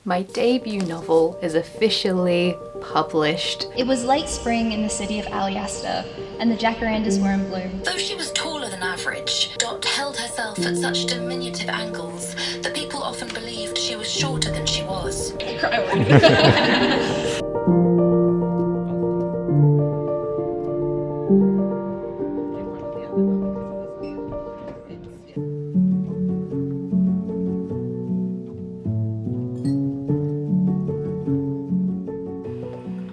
My debut novel is officially published. It was late spring in the city of Alyasta, and the jacarandas were in bloom. Though she was taller than average, Dot held herself at such diminutive angles that people often believed she was shorter than she was.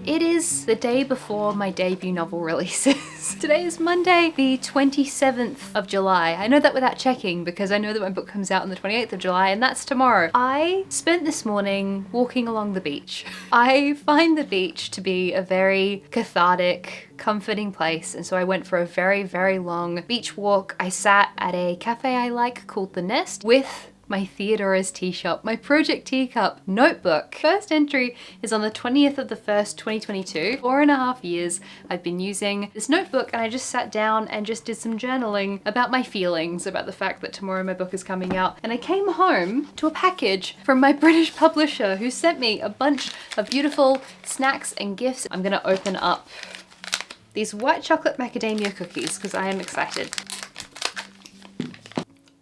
It is the day before my debut novel releases. Today is Monday, the 27th of July. I know that without checking because I know that my book comes out on the 28th of July and that's tomorrow. I spent this morning walking along the beach. I find the beach to be a very cathartic, comforting place, and so I went for a very, very long beach walk. I sat at a cafe I like called The Nest with my Theodora's tea shop, my Project Teacup notebook. First entry is on the 20th of the 1st, 2022. 4.5 years I've been using this notebook, and I just sat down and just did some journaling about my feelings about the fact that tomorrow my book is coming out. And I came home to a package from my British publisher who sent me a bunch of beautiful snacks and gifts. I'm gonna open up these white chocolate macadamia cookies because I am excited.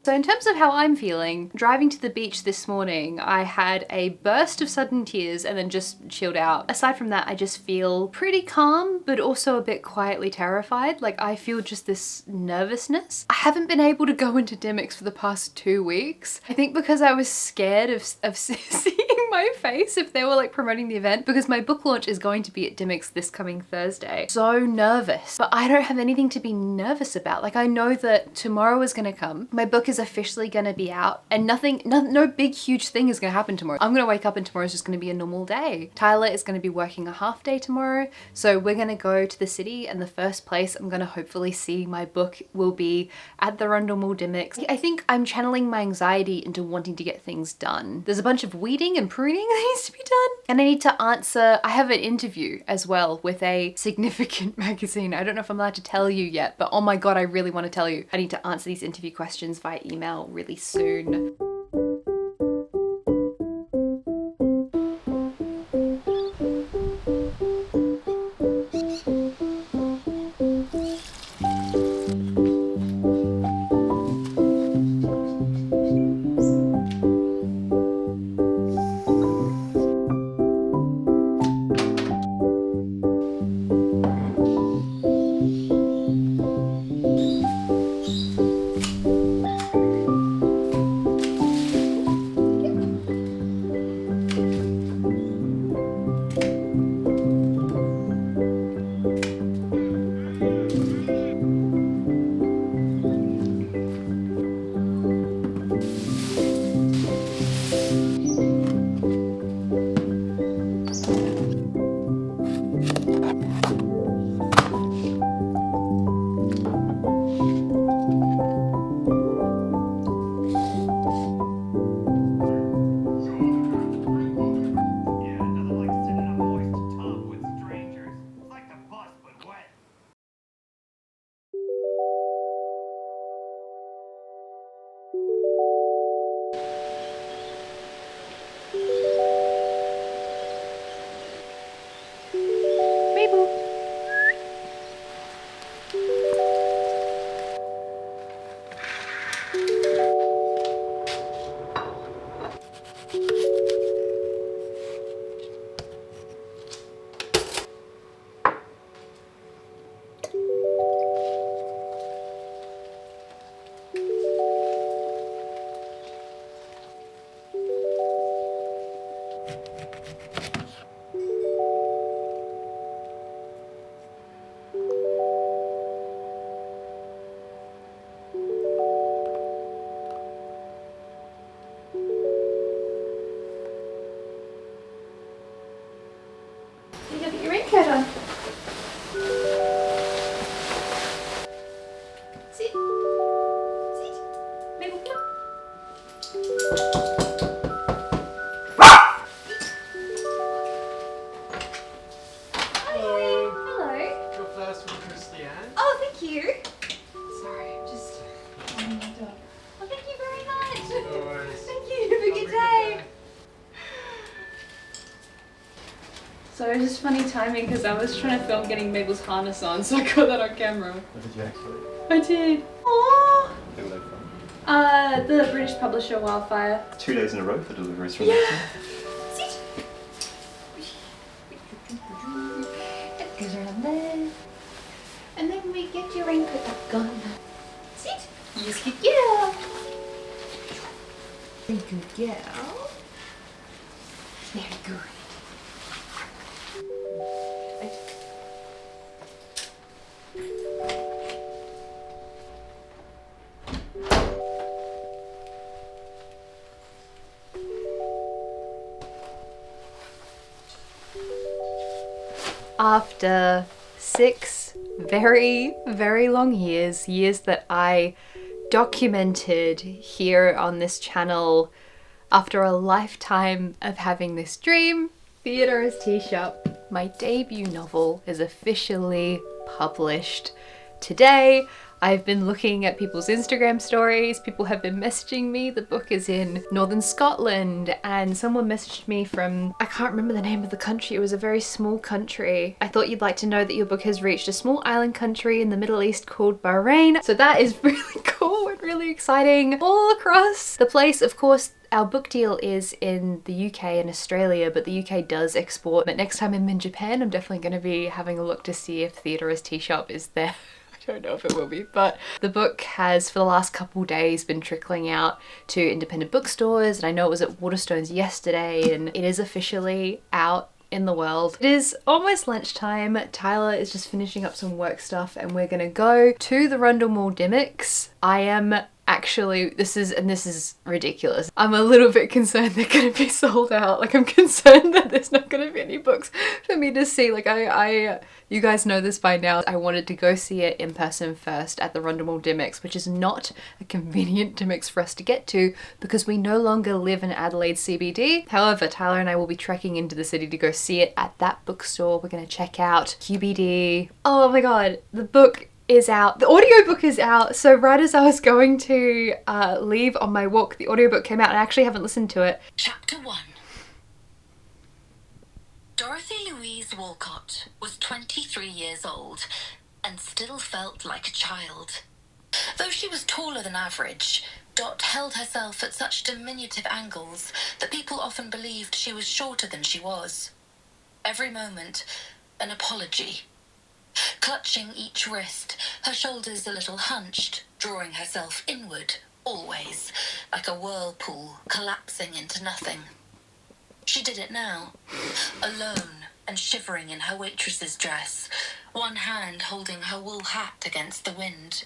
So in terms of how I'm feeling, driving to the beach this morning, I had a burst of sudden tears and then just chilled out. Aside from that, I just feel pretty calm, but also a bit quietly terrified. Like I feel just this nervousness. I haven't been able to go into Dimmicks for the past 2 weeks. I think because I was scared of seeing my face if they were like promoting the event, because my book launch is going to be at Dimmicks this coming Thursday. So nervous, but I don't have anything to be nervous about. Like I know that tomorrow is gonna come. My book is officially gonna be out and no big huge thing is gonna happen tomorrow. I'm gonna wake up and tomorrow's just gonna be a normal day. Tyler is gonna be working a half day tomorrow, so we're gonna go to the city, and the first place I'm gonna hopefully see my book will be at the Rundle Mall Dimmicks. I think I'm channeling my anxiety into wanting to get things done. There's a bunch of weeding and pruning that needs to be done, and I need to answer. I have an interview as well with a significant magazine. I don't know if I'm allowed to tell you yet, but oh my god, I really want to tell you. I need to answer these interview questions via email really soon. So it was just funny timing because I was trying to film getting Mabel's harness on, so I got that on camera. What did you actually? I did. Aww. Who were they from? The British publisher Wildfire. 2 days in a row for deliveries from Yeah. them. Sit. That goes around there. And then we get your raincoat back on. Sit. You just keep girl. Very good girl. Very good. After 6 very, very long years that I documented here on this channel, after a lifetime of having this dream, Theodora's Tea Shop, my debut novel, is officially published today. I've been looking at people's Instagram stories, people have been messaging me. The book is in northern Scotland, and someone messaged me from, I can't remember the name of the country, it was a very small country. I thought you'd like to know that your book has reached a small island country in the Middle East called Bahrain. So that is really cool and really exciting. All across the place, of course, our book deal is in the UK and Australia, but the UK does export. But next time I'm in Japan, I'm definitely going to be having a look to see if Theodora's Tea Shop is there. I don't know if it will be, but the book has for the last couple days been trickling out to independent bookstores, and I know it was at Waterstones yesterday, and it is officially out in the world. It is almost lunchtime. Tyler is just finishing up some work stuff and we're gonna go to the Rundle Mall Dimmicks. I am actually, this is ridiculous. I'm a little bit concerned they're gonna be sold out. Like, I'm concerned that there's not gonna be any books for me to see. Like, you guys know this by now. I wanted to go see it in person first at the Rundle Mall Dimmicks, which is not a convenient Dimmicks for us to get to because we no longer live in Adelaide CBD. However, Tyler and I will be trekking into the city to go see it at that bookstore. We're gonna check out QBD. Oh my god, the book is out. The audiobook is out. So right as I was going to leave on my walk, the audiobook came out and I actually haven't listened to it. Chapter 1. Dorothy Louise Walcott was 23 years old and still felt like a child. Though she was taller than average, Dot held herself at such diminutive angles that people often believed she was shorter than she was. Every moment, an apology. Clutching each wrist, her shoulders a little hunched, drawing herself inward, always, like a whirlpool collapsing into nothing. She did it now, alone and shivering in her waitress's dress, one hand holding her wool hat against the wind.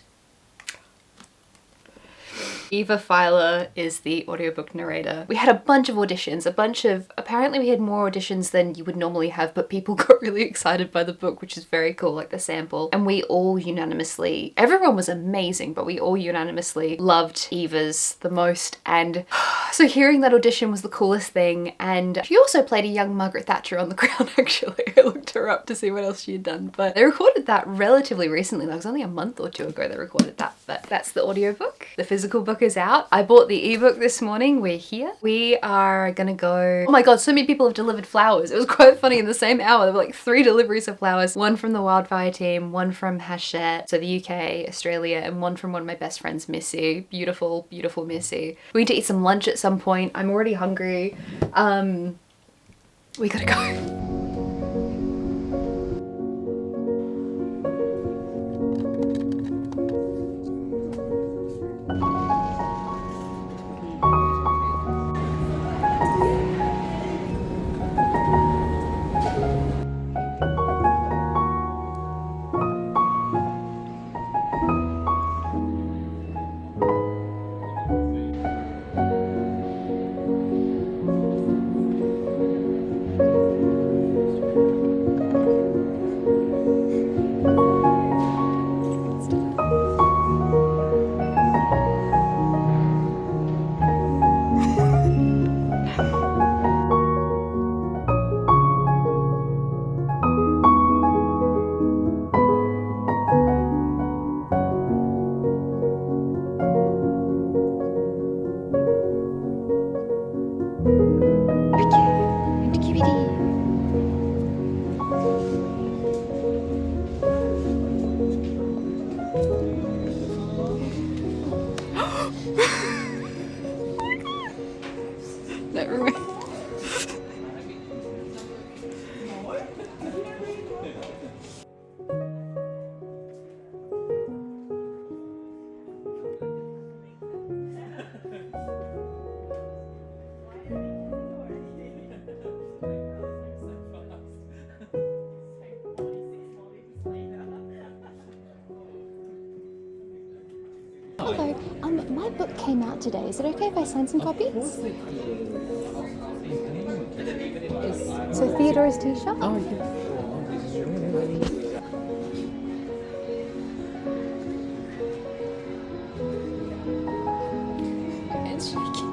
Eva Filer is the audiobook narrator. We had a bunch of auditions, apparently we had more auditions than you would normally have, but people got really excited by the book, which is very cool, like the sample. And we all unanimously, everyone was amazing, but we all unanimously loved Eva's the most. And so hearing that audition was the coolest thing. And she also played a young Margaret Thatcher on The Crown, actually. I looked her up to see what else she had done, but they recorded that relatively recently. That was only a month or two ago they recorded that, but that's the audiobook. The physical book is out. I bought the ebook this morning. We're here. We are gonna go. Oh my god, so many people have delivered flowers. It was quite funny. In the same hour there were like 3 deliveries of flowers. One from the Wildfire team, one from Hachette, so the UK, Australia, and one from one of my best friends, Missy. Beautiful, beautiful Missy. We need to eat some lunch at some point. I'm already hungry. We gotta go. My book came out today. Is it okay if I sign some copies? So Theodora's t-shirt? Oh, yeah. It's shaking.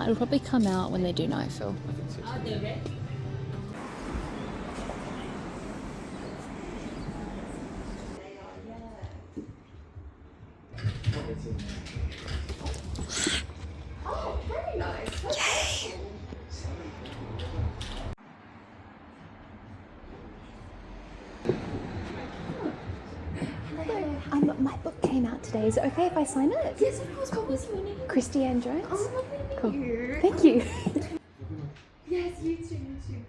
It'll probably come out when they do nightfall. Oh, very nice. Yay! My book came out today. Is it okay if I sign it? Yes, of course. What was your name? Christy and Jones. Oh, lovely to meet Cool. you. Thank you. Yes, you too, you too.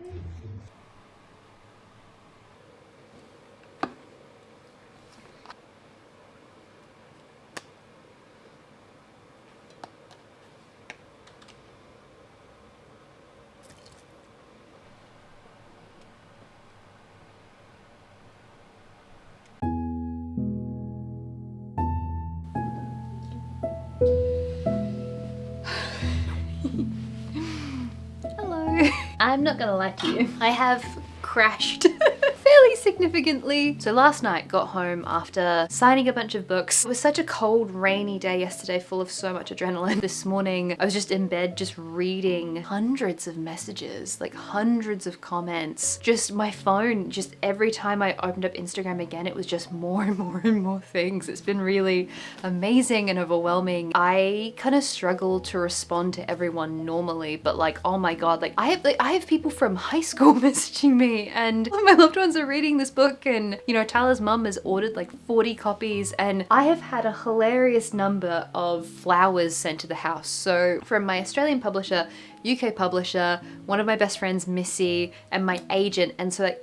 Hello. I'm not gonna lie to you. I have crashed fairly significantly. So last night got home after signing a bunch of books. It was such a cold, rainy day yesterday, full of so much adrenaline. This morning I was just in bed just reading hundreds of messages, like hundreds of comments. Just my phone, just every time I opened up Instagram again, it was just more and more and more things. It's been really amazing and overwhelming. I kind of struggle to respond to everyone normally, but like, oh my God, like I have people from high school messaging me, and my loved ones are reading this book, and you know, Tyler's mum has ordered like 40 copies, and I have had a hilarious number of flowers sent to the house. So from my Australian publisher, UK publisher, one of my best friends, Missy, and my agent, and so like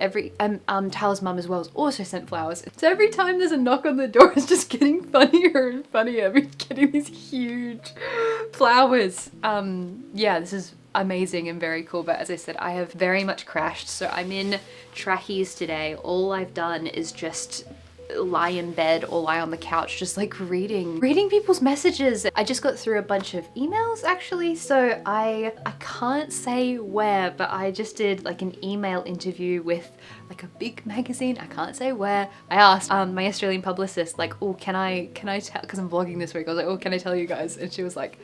Tyler's mum as well has also sent flowers. So every time there's a knock on the door, it's just getting funnier and funnier. We're getting these huge flowers. Yeah, this is amazing and very cool, but as I said, I have very much crashed. So I'm in trackies today. All I've done is just lie in bed or lie on the couch just like reading people's messages. I just got through a bunch of emails actually, so I can't say where, but I just did like an email interview with like a big magazine. I can't say where. I asked my Australian publicist like, oh, can I tell, because I'm vlogging this week, I was like, oh, can I tell you guys? And she was like,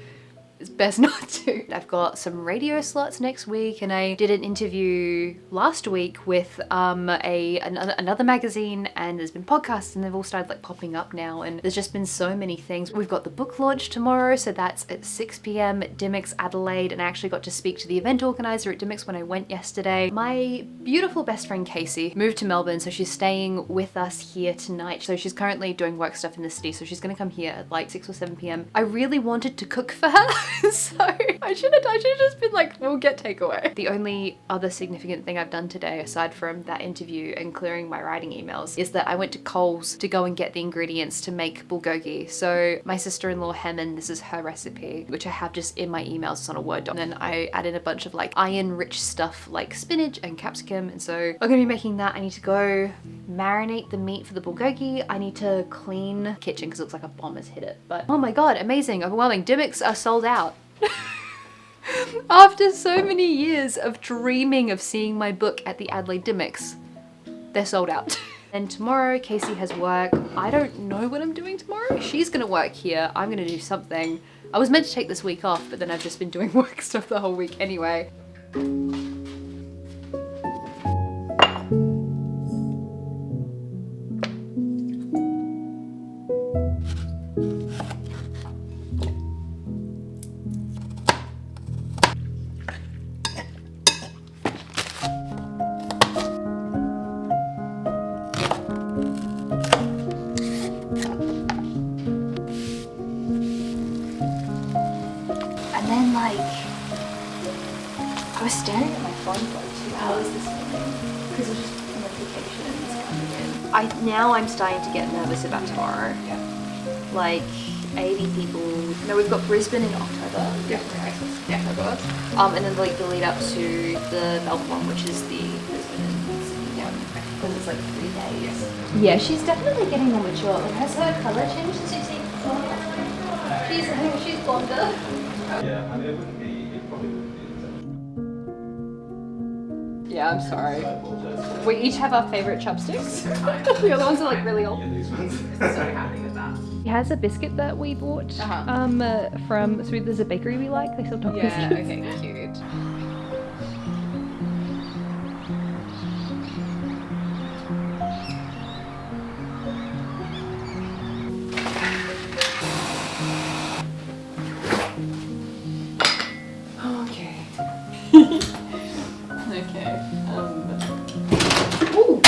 it's best not to. I've got some radio slots next week, and I did an interview last week with another magazine, and there's been podcasts and they've all started like popping up now, and there's just been so many things. We've got the book launch tomorrow, so that's at 6 p.m. at Dimmicks Adelaide, and I actually got to speak to the event organizer at Dimmicks when I went yesterday. My beautiful best friend Casey moved to Melbourne, so she's staying with us here tonight. So she's currently doing work stuff in the city, so she's gonna come here at like 6 or 7 p.m. I really wanted to cook for her. So I should have just been like, we'll get takeaway. The only other significant thing I've done today, aside from that interview and clearing my writing emails, is that I went to Coles to go and get the ingredients to make bulgogi. So my sister-in-law Helen, this is her recipe, which I have just in my emails, it's on a Word doc. And then I added a bunch of like iron-rich stuff like spinach and capsicum. And so I'm gonna be making that. I need to go marinate the meat for the bulgogi. I need to clean the kitchen because it looks like a bomb has hit it. But oh my God, amazing, overwhelming. Dimmicks are sold out. After so many years of dreaming of seeing my book at the Adelaide Dimmicks, they're sold out. And tomorrow Casey has work. I don't know what I'm doing tomorrow. She's gonna work here. I'm gonna do something. I was meant to take this week off, but then I've just been doing work stuff the whole week anyway. I was staring at my phone for like 2 hours this morning because it was just a notification coming in. Now I'm starting to get nervous about tomorrow. Yeah. Like 80 people. No, we've got Brisbane in October. Yeah. October. And then like the lead up to the Melbourne one, which is the Brisbane and Sydney one. Because it's like 3 days. Yeah, she's definitely getting more mature. Like, has her colour changed since you've seen her? She's blonder. Yeah, I mean, it wouldn't be, it probably wouldn't be exactly. Yeah, I'm sorry. So I apologize. We each have our favourite chopsticks. The other ones are like really old. Yeah, these ones. So happy with that. He has a biscuit that we bought from, so there's a bakery we like, they sell Tōkyō Yeah, biscuits. okay, cute. Okay. Okay. Ooh.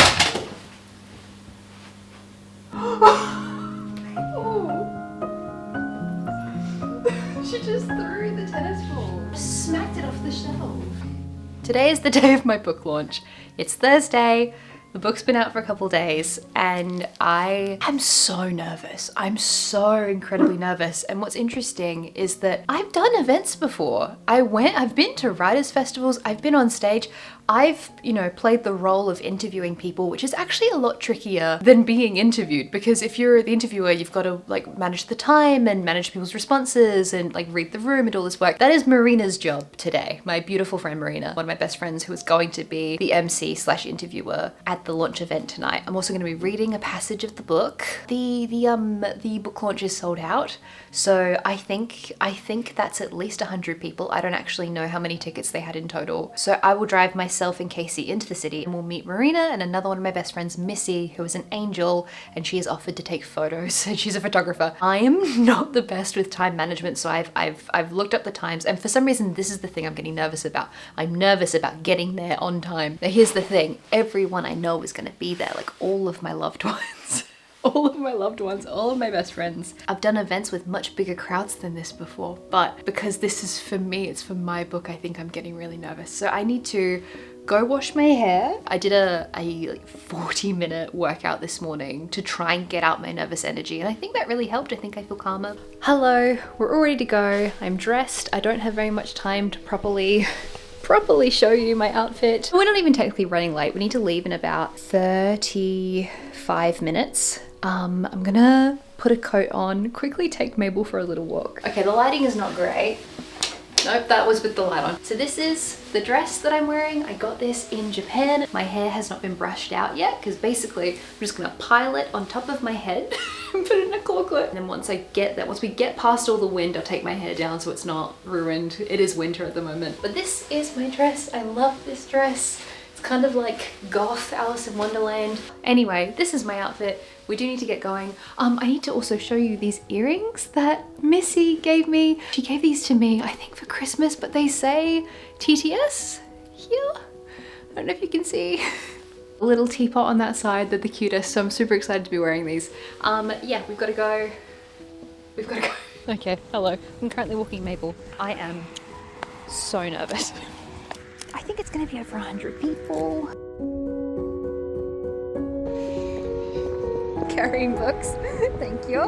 She just threw the tennis ball. Smacked it off the shelf. Today is the day of my book launch. It's Thursday. The book's been out for a couple days and I am so nervous. I'm so incredibly nervous. And what's interesting is that I've done events before. I've been to writers' festivals, I've been on stage. I've, played the role of interviewing people, which is actually a lot trickier than being interviewed, because if you're the interviewer, you've got to like manage the time and manage people's responses and like read the room and all this work. That is Marina's job today. My beautiful friend Marina, one of my best friends who is going to be the MC/interviewer at the launch event tonight. I'm also going to be reading a passage of the book. The book launch is sold out. So I think that's at least 100 people. I don't actually know how many tickets they had in total. So I will drive myself and Casey into the city and we'll meet Marina and another one of my best friends, Missy, who is an angel and she has offered to take photos and she's a photographer. I am not the best with time management, so I've looked up the times and for some reason this is the thing I'm getting nervous about. I'm nervous about getting there on time. Now here's the thing, everyone I know is gonna be there, like all of my loved ones. All of my loved ones, all of my best friends. I've done events with much bigger crowds than this before, but because this is for me, it's for my book, I think I'm getting really nervous. So I need to go wash my hair. I did a like 40-minute workout this morning to try and get out my nervous energy, and I think that really helped. I think I feel calmer. Hello, we're all ready to go. I'm dressed. I don't have very much time to properly show you my outfit. We're not even technically running late. We need to leave in about 35 minutes. I'm gonna put a coat on, quickly take Mabel for a little walk. Okay, the lighting is not great. Nope, that was with the light on. So this is the dress that I'm wearing. I got this in Japan. My hair has not been brushed out yet because basically I'm just gonna pile it on top of my head and put it in a claw clip. And then once we get past all the wind, I'll take my hair down so it's not ruined. It is winter at the moment. But this is my dress. I love this dress. It's kind of like goth Alice in Wonderland. Anyway, this is my outfit. We do need to get going. I need to also show you these earrings that Missy gave me. She gave these to me, I think for Christmas, but they say TTS here. I don't know if you can see. A little teapot on that side, they're the cutest, so I'm super excited to be wearing these. Yeah, we've got to go. We've got to go. Okay, hello. I'm currently walking Mabel. I am so nervous. I think it's gonna be over 100 people. Carrying books. Thank you.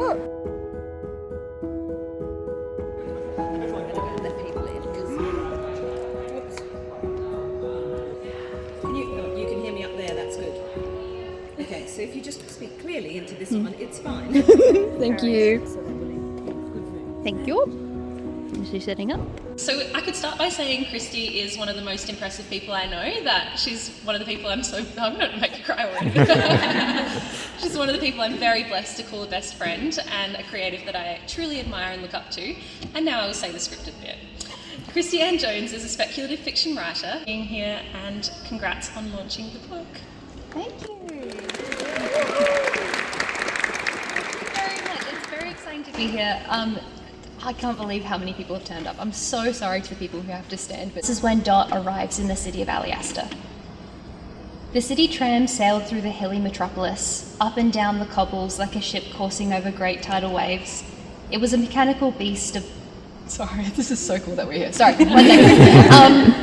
You can hear me up there, that's good. Okay, so if you just speak clearly into this one, it's fine. Thank you. Thank you. Is she setting up? So I could start by saying Christy is one of the most impressive people I know, that she's one of the people I'm not to make you cry already. She's one of the people I'm very blessed to call a best friend and a creative that I truly admire and look up to. And now I will say the scripted bit. Christy Ann Jones is a speculative fiction writer being here, and congrats on launching the book. Thank you. Thank you very much. It's very exciting to be here. I can't believe how many people have turned up. I'm so sorry to the people who have to stand. But this is when Dot arrives in the city of Aliasta. The city tram sailed through the hilly metropolis, up and down the cobbles like a ship coursing over great tidal waves. It was a mechanical beast of... Sorry, this is so cool that we're here. Sorry, one second.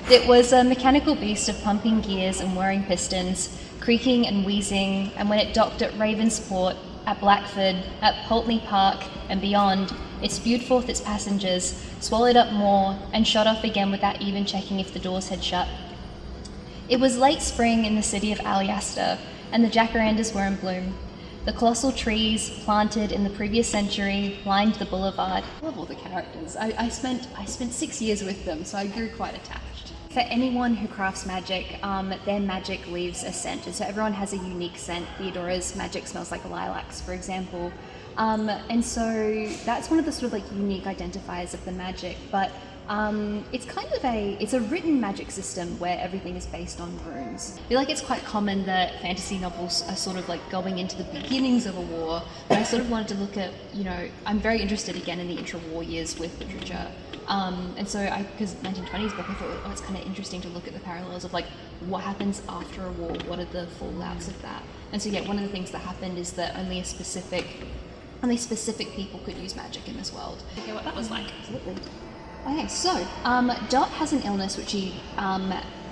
It was a mechanical beast of pumping gears and whirring pistons, creaking and wheezing, and when it docked at Ravensport, at Blackford, at Pulteney Park, and beyond, it spewed forth its passengers, swallowed up more, and shot off again without even checking if the doors had shut. It was late spring in the city of Aliaster, and the jacarandas were in bloom. The colossal trees, planted in the previous century, lined the boulevard. I love all the characters. I spent 6 years with them, so I grew quite attached. For anyone who crafts magic, their magic leaves a scent, and so everyone has a unique scent. Theodora's magic smells like lilacs, for example. And so that's one of the sort of like unique identifiers of the magic, but it's a written magic system where everything is based on runes. I feel like it's quite common that fantasy novels are sort of like going into the beginnings of a war, but I sort of wanted to look at, I'm very interested again in the intra-war years with literature. And so because 1920s book, I thought, it's kind of interesting to look at the parallels of like what happens after a war, what are the fallouts of that. And so one of the things that happened is that only specific people could use magic in this world. Okay, what that was like. Absolutely. Okay, so Dot has an illness which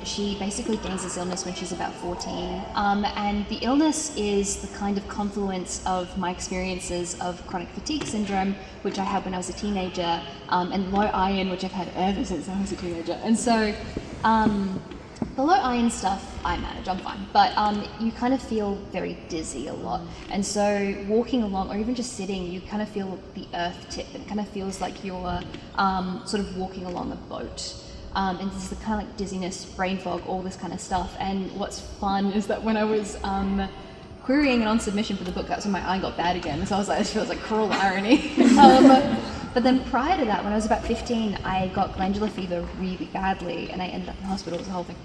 she basically gains this illness when she's about 14, and the illness is the kind of confluence of my experiences of chronic fatigue syndrome, which I had when I was a teenager, and low iron, which I've had ever since I was a teenager. And so the low iron stuff I manage, I'm fine, but you kind of feel very dizzy a lot, and so walking along or even just sitting, you kind of feel the earth tip, and it kind of feels like you're sort of walking along a boat. And this is the kind of like dizziness, brain fog, all this kind of stuff. And what's fun is that when I was querying and on submission for the book, that's when my eye got bad again. So I was like, this feels like cruel irony. But then prior to that, when I was about 15, I got glandular fever really badly, and I ended up in hospital. It was the whole thing.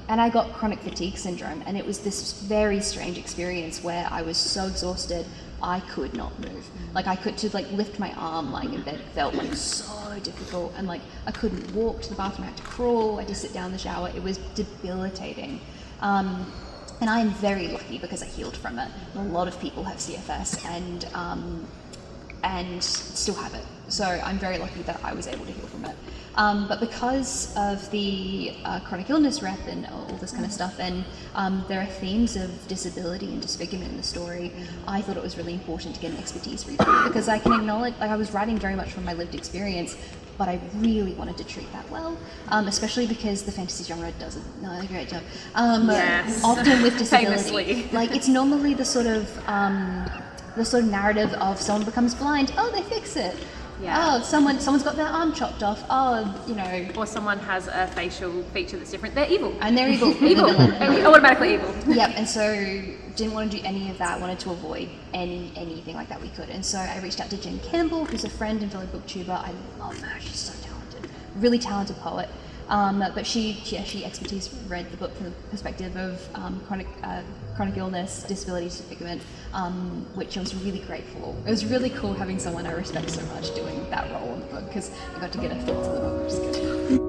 And I got chronic fatigue syndrome, and it was this very strange experience where I was so exhausted, I could not move. Like to lift my arm lying in bed felt like so difficult, and like I couldn't walk to the bathroom, I had to crawl, I had to sit down in the shower. It was debilitating. And I am very lucky because I healed from it. A lot of people have CFS and still have it. So I'm very lucky that I was able to heal from it. But because of the chronic illness rep and all this kind of stuff, and there are themes of disability and disfigurement in the story, I thought it was really important to get an expertise review, because I can acknowledge, I was writing very much from my lived experience, but I really wanted to treat that well, especially because the fantasy genre doesn't do a great job. Yes. Often with disability. Famously. Like it's normally the sort of narrative of someone becomes blind, oh, they fix it. Yeah. Oh, someone's got their arm chopped off. Oh, Or someone has a facial feature that's different. They're evil. And they're evil. Evil. Automatically evil. Yep. And so didn't want to do any of that. Wanted to avoid anything like that we could. And so I reached out to Jen Campbell, who's a friend and fellow booktuber. I love her. She's so talented. Really talented poet. But she expertise read the book from the perspective of chronic illness, disability, disfigurement, which I was really grateful. It was really cool having someone I respect so much doing that role in the book, because I got to get a feel for the book, which is good.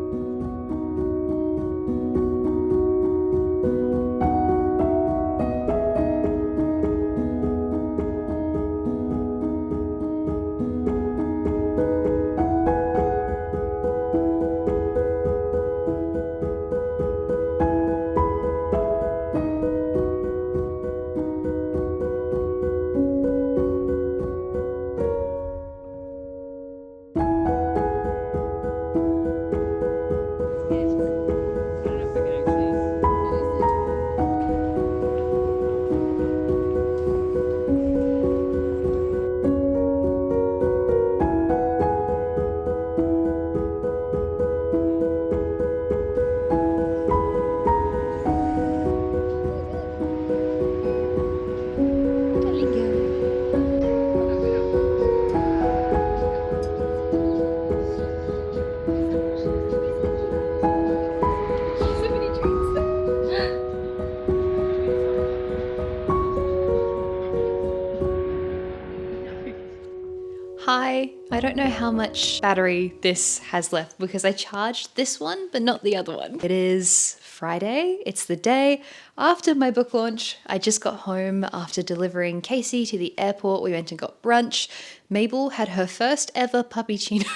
Hi, I don't know how much battery this has left because I charged this one but not the other one. It is Friday, it's the day after my book launch. I just got home after delivering Casey to the airport. We went and got brunch. Mabel had her first ever puppuccino.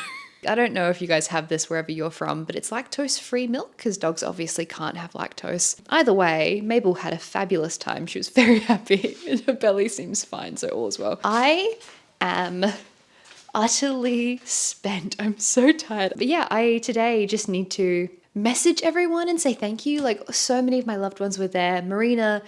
I don't know if you guys have this wherever you're from, but it's lactose-free milk because dogs obviously can't have lactose. Either way, Mabel had a fabulous time. She was very happy and her belly seems fine, so all is well. I am utterly spent. I'm so tired. But yeah, I today just need to message everyone and say thank you. Like, so many of my loved ones were there. Marina,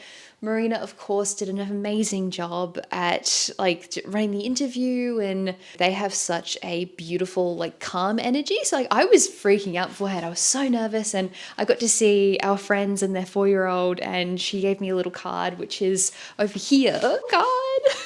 of course, did an amazing job at like running the interview, and they have such a beautiful, like, calm energy. So like, I was freaking out beforehand. I was so nervous, and I got to see our friends and their 4-year-old, and she gave me a little card, which is over here. Oh God.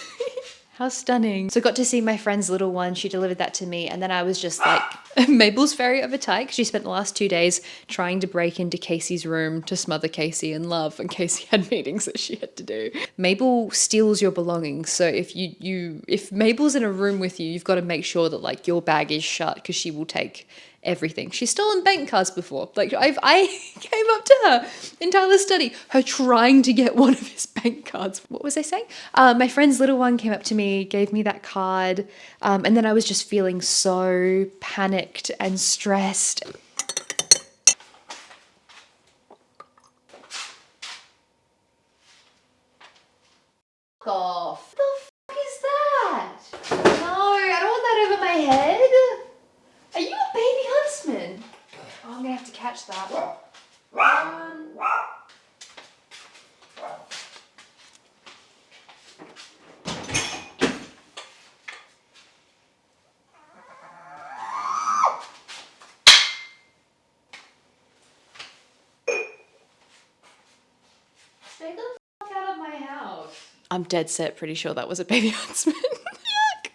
How stunning. So I got to see my friend's little one. She delivered that to me. And then I was just like, Mabel's very overtight. She spent the last 2 days trying to break into Casey's room to smother Casey in love. And Casey had meetings that she had to do. Mabel steals your belongings. So if Mabel's in a room with you, you've got to make sure that like your bag is shut, because she will take everything. She's stolen bank cards before. Like I came up to her in Tyler's study, her trying to get one of his bank cards. What was I saying? My friend's little one came up to me, gave me that card, and then I was just feeling so panicked and stressed. Off. What the fuck is that? No, I don't want that over my head. Are you a baby huntsman? Oh, I'm gonna have to catch that. Stay the fuck out of my house. I'm dead set pretty sure that was a baby huntsman.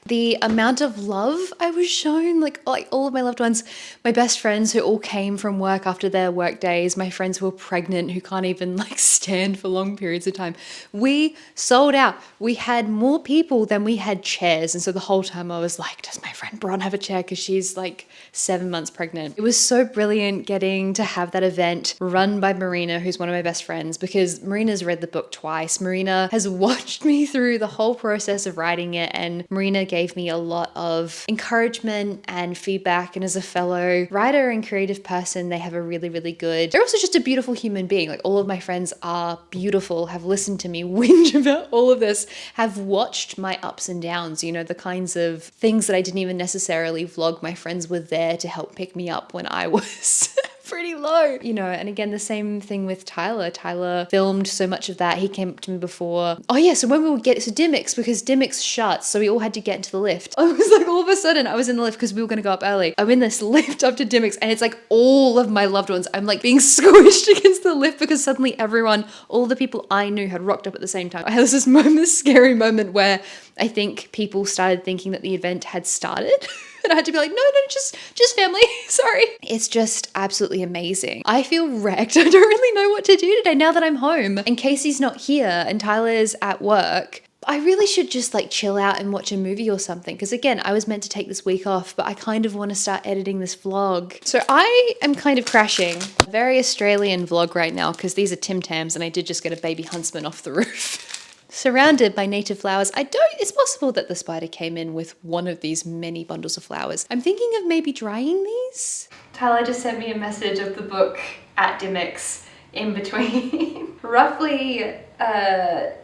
The amount of love I was shown, like all of my loved ones, my best friends who all came from work after their work days, my friends who are pregnant, who can't even like stand for long periods of time. We sold out. We had more people than we had chairs. And so the whole time I was like, does my friend Bron have a chair? Because she's like 7 months pregnant. It was so brilliant getting to have that event run by Marina, who's one of my best friends, because Marina's read the book twice. Marina has watched me through the whole process of writing it, and Marina gave me a lot of encouragement and feedback. And as a fellow writer and creative person, they have a really, really good, they're also just a beautiful human being. Like, all of my friends are beautiful, have listened to me whinge about all of this, have watched my ups and downs, you know, the kinds of things that I didn't even necessarily vlog. My friends were there to help pick me up when I was pretty low, you know. And again, the same thing with Tyler filmed so much of that. He came up to me before. Oh yeah, so when we would get to Dimmicks, because Dimmicks shuts, so we all had to get into the lift. I was like, all of a sudden I was in the lift because we were going to go up early. I'm in this lift up to Dimmicks, and it's like all of my loved ones, I'm like being squished against the lift because suddenly everyone, all the people I knew had rocked up at the same time. I had this moment, this scary moment where I think people started thinking that the event had started. And I had to be like, no, just family, sorry. It's just absolutely amazing. I feel wrecked. I don't really know what to do today now that I'm home and Casey's not here and Tyler's at work. I really should just like chill out and watch a movie or something. Because again, I was meant to take this week off, but I kind of want to start editing this vlog. So I am kind of crashing a very Australian vlog right now because these are Tim Tams and I did just get a baby huntsman off the roof. Surrounded by native flowers. It's possible that the spider came in with one of these many bundles of flowers. I'm thinking of maybe drying these. Tyler just sent me a message of the book at Dimmicks in between roughly N.K.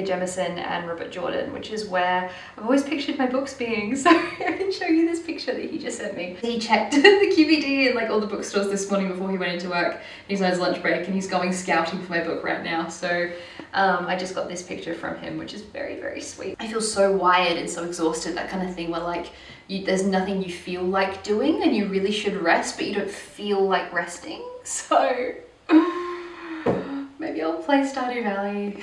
Jemisin and Robert Jordan, which is where I've always pictured my books being. So I can show you this picture that he just sent me. He checked the QVD and like all the bookstores this morning before he went into work. He's on his lunch break and he's going scouting for my book right now. So I just got this picture from him, which is very, very sweet. I feel so wired and so exhausted, that kind of thing where like there's nothing you feel like doing and you really should rest, but you don't feel like resting. So maybe I'll play Stardew Valley.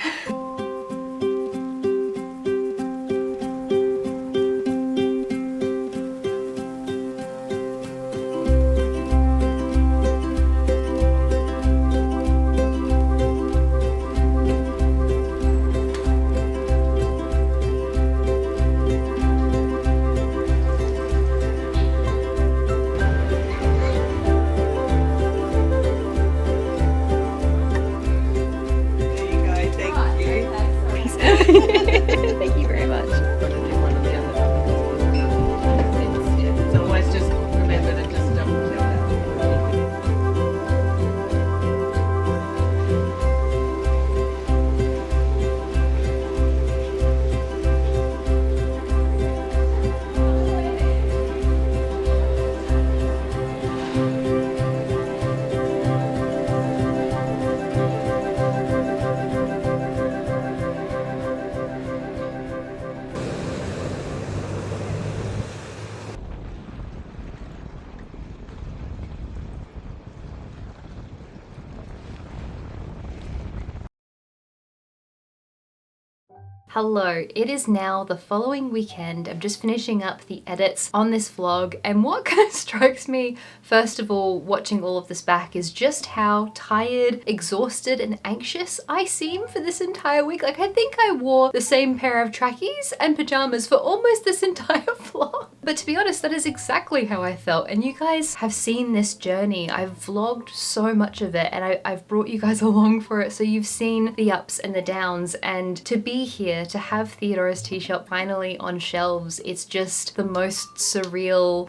Hello, it is now the following weekend. I'm just finishing up the edits on this vlog, and what kind of strikes me, first of all, watching all of this back, is just how tired, exhausted, and anxious I seem for this entire week. Like, I think I wore the same pair of trackies and pajamas for almost this entire vlog. But to be honest, that is exactly how I felt, and you guys have seen this journey. I've vlogged so much of it, and I've brought you guys along for it, so you've seen the ups and the downs, and to be here, to have Theodora's tea shop finally on shelves, it's just the most surreal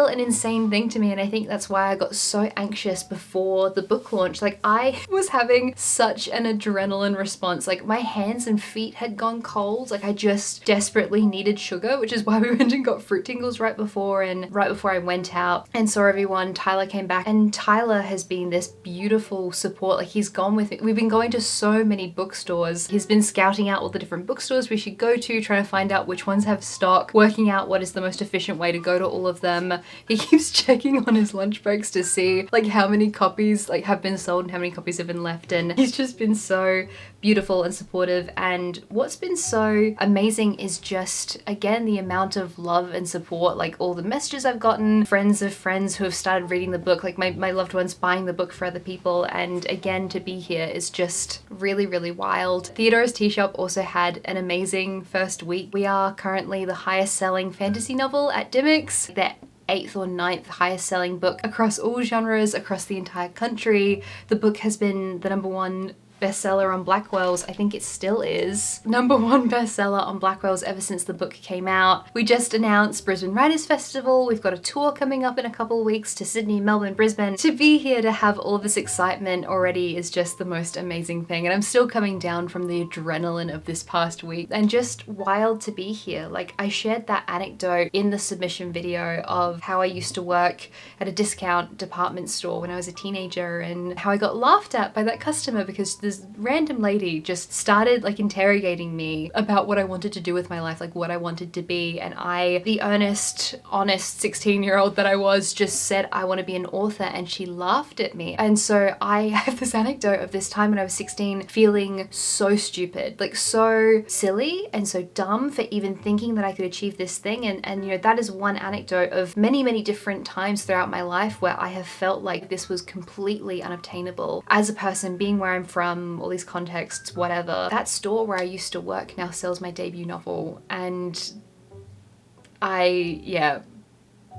and insane thing to me, and I think that's why I got so anxious before the book launch. Like, I was having such an adrenaline response. Like, my hands and feet had gone cold. Like, I just desperately needed sugar, which is why we went and got fruit tingles right before I went out and saw everyone. Tyler came back, and Tyler has been this beautiful support. Like, he's gone with me. We've been going to so many bookstores. He's been scouting out all the different bookstores we should go to, trying to find out which ones have stock, working out what is the most efficient way to go to all of them. He keeps checking on his lunch breaks to see like how many copies like have been sold and how many copies have been left, and he's just been so beautiful and supportive. And what's been so amazing is just, again, the amount of love and support, like all the messages I've gotten, friends of friends who have started reading the book, like my loved ones buying the book for other people, and again, to be here is just really, really wild. Theodora's Tea Shop also had an amazing first week. We are currently the highest selling fantasy novel at Dimmicks. They're 8th or 9th highest selling book across all genres, across the entire country. The book has been the #1 bestseller on Blackwell's. I think it still is #1 bestseller on Blackwell's ever since the book came out. We just announced Brisbane Writers Festival. We've got a tour coming up in a couple of weeks to Sydney, Melbourne, Brisbane. To be here to have all of this excitement already is just the most amazing thing, and I'm still coming down from the adrenaline of this past week, and just wild to be here. Like, I shared that anecdote in the submission video of how I used to work at a discount department store when I was a teenager, and how I got laughed at by that customer because this random lady just started like interrogating me about what I wanted to do with my life, like what I wanted to be, and I, the earnest, honest 16-year-old that I was, just said I want to be an author, and she laughed at me. And so I have this anecdote of this time when I was 16 feeling so stupid, like so silly and so dumb for even thinking that I could achieve this thing, and you know, that is one anecdote of many different times throughout my life where I have felt like this was completely unobtainable as a person, being where I'm from, all these contexts, whatever. That store where I used to work now sells my debut novel, and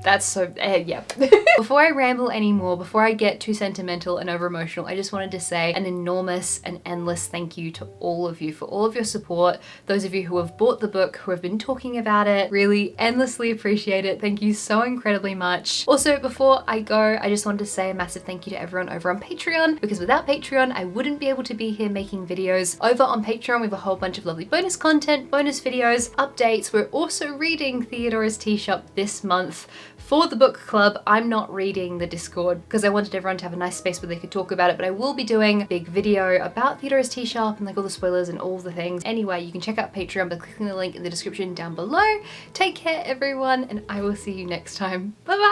that's so, yeah. Before I ramble anymore, before I get too sentimental and over emotional, I just wanted to say an enormous and endless thank you to all of you for all of your support. Those of you who have bought the book, who have been talking about it, really endlessly appreciate it. Thank you so incredibly much. Also, before I go, I just wanted to say a massive thank you to everyone over on Patreon, because without Patreon, I wouldn't be able to be here making videos. Over on Patreon, we have a whole bunch of lovely bonus content, bonus videos, updates. We're also reading Theodora's Tea Shop this month. For the book club, I'm not reading the Discord because I wanted everyone to have a nice space where they could talk about it, but I will be doing a big video about Theodora's Tea Shop and like all the spoilers and all the things. Anyway, you can check out Patreon by clicking the link in the description down below. Take care, everyone, and I will see you next time. Bye bye!